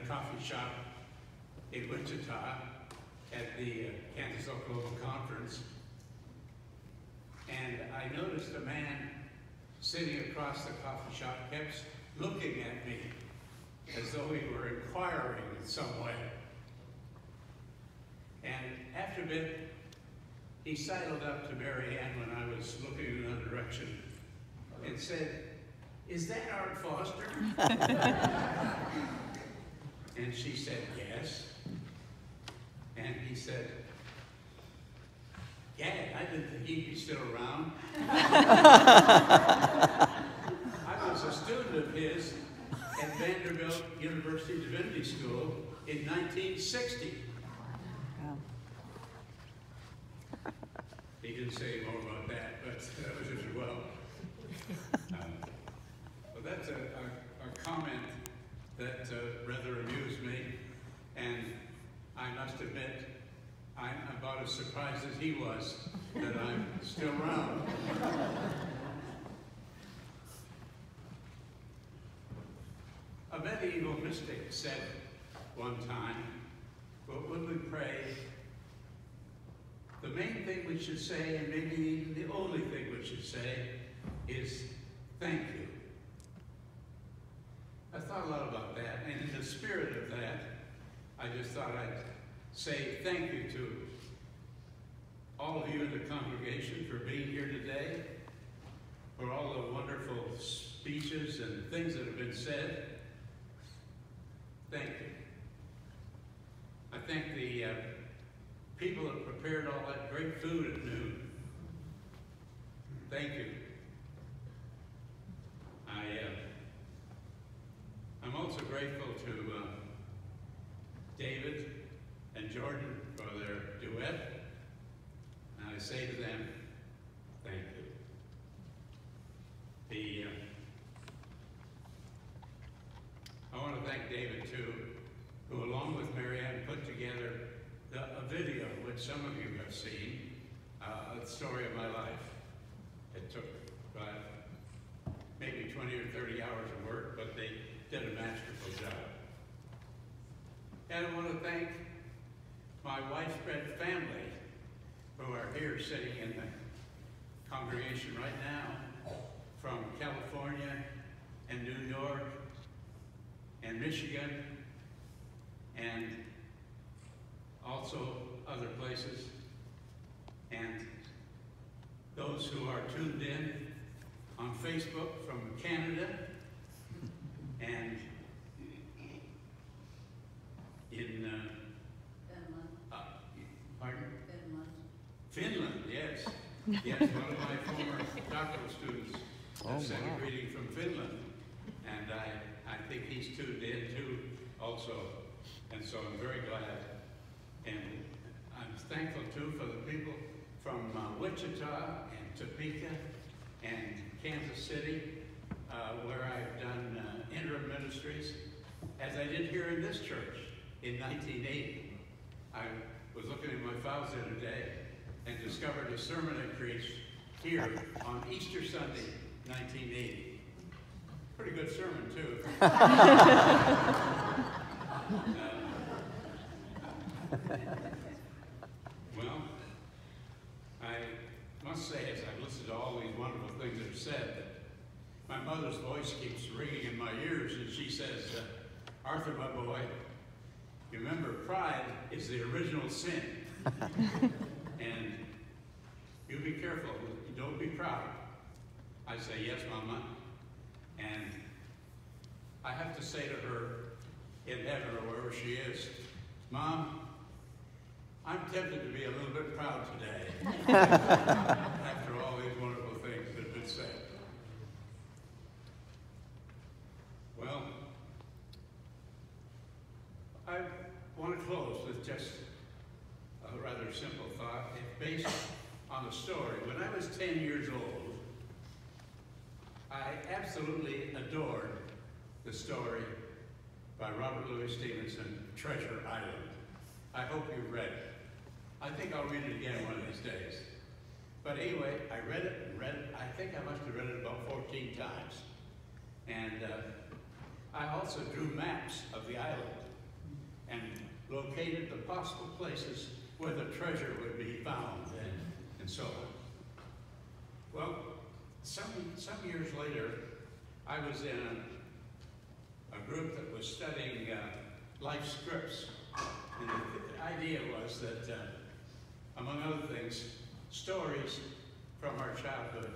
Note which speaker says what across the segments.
Speaker 1: coffee shop in Wichita at the Kansas Oklahoma Conference, and I noticed a man sitting across the coffee shop kept looking at me as though he were inquiring in some way. And after a bit, he sidled up to Mary Ann when I was looking in another direction and said, "Is that Art Foster?" And she said, "Yes." And he said, "Gad, I didn't think he'd be still around." I was a student of his at Vanderbilt University Divinity School in 1960. He didn't say more about that, but that was as well. But that's a comment that rather amused me, and I must admit, I'm about as surprised as he was that I'm still around. A medieval mystic said one time, well, when we pray, the main thing we should say, and maybe even the only thing we should say, is thank you. I thought a lot about that, and in the spirit of that, I just thought I'd say thank you to all of you in the congregation for being here today, for all the wonderful speeches and things that have been said. Thank you. I thank the people that prepared all that great food at noon. Thank you. I'm also grateful to David and Jordan for their duet. And I say to them, thank you. I want to thank David too, who along with Mary Ann put together a video which some of you have seen, the story of my life. It took maybe 20 or 30 hours of work, but they did a masterful job. And I want to thank my widespread family who are here sitting in the congregation right now from California and New York and Michigan and also other places, and those who are tuned in on Facebook from Canada and in Finland, yes. Yes, one of my former doctoral students sent a greeting from Finland, and I think he's tuned in too also, and so I'm very glad. And I'm thankful too for the people from Wichita and Topeka and Kansas City, where I've done interim ministries, as I did here in this church in 1980. I was looking at my files the other day and discovered a sermon I preached here on Easter Sunday, 1980. Pretty good sermon, too. Well, I must say, as I've listened to all these wonderful things that are said, that my mother's voice keeps ringing in my ears, and she says, Arthur, my boy, you remember pride is the original sin. And you be careful, don't be proud. I say, yes, Mama. And I have to say to her in heaven or wherever she is, Mom, I'm tempted to be a little bit proud today after all these wonderful things that have been said. Well, I want to close with just a rather simple thought. It's based on a story. When I was 10 years old, I absolutely adored the story by Robert Louis Stevenson, Treasure Island. I hope you've read it. I think I'll read it again one of these days. But anyway, I read it and read it. I think I must have read it about 14 times. And I also drew maps of the island and located the possible places where the treasure would be found and so on. Well, some years later, I was in a group that was studying life scripts. And the idea was that, among other things, stories from our childhood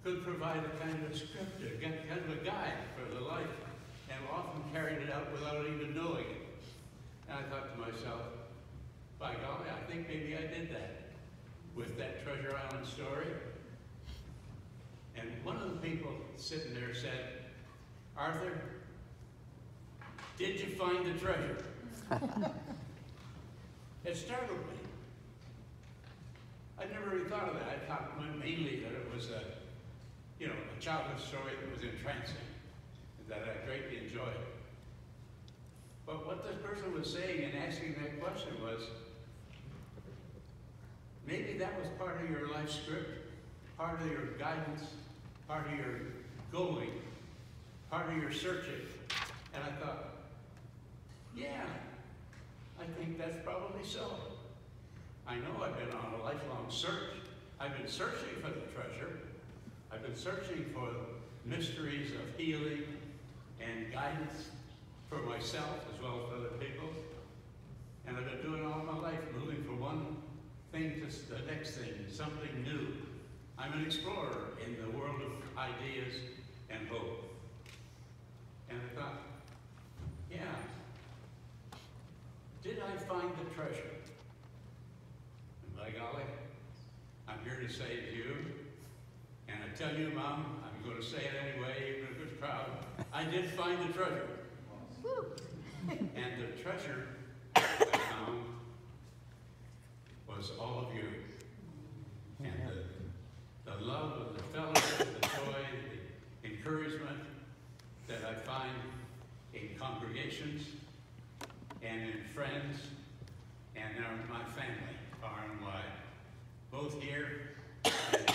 Speaker 1: could provide a kind of script, kind of a guide for the life, and often carried it out without even knowing it. And I thought to myself, by golly, I think maybe I did that with that Treasure Island story. And one of the people sitting there said, "Arthur, did you find the treasure?" It startled me. I'd never really thought of that. I thought mainly that it was a childhood story that was entrancing, that I greatly enjoyed. But what this person was saying in asking that question was, maybe that was part of your life script, part of your guidance, part of your going, part of your searching. And I thought, yeah, I think that's probably so. I know I've been on a lifelong search. I've been searching for the treasure. I've been searching for mysteries of healing and guidance for myself as well as for other people. And I've been doing all my life, moving from one thing to the next thing, something new. I'm an explorer in the world of ideas and hope. And I thought, yeah, did I find the treasure? And by golly, I'm here to say to you, and I tell you, Mom, I'm going to say it anyway, even if it's proud, I did find the treasure. And the treasure I found was all of you. And the love and the fellowship, the joy, the encouragement that I find in congregations and in friends and in my family, far and wide, both here and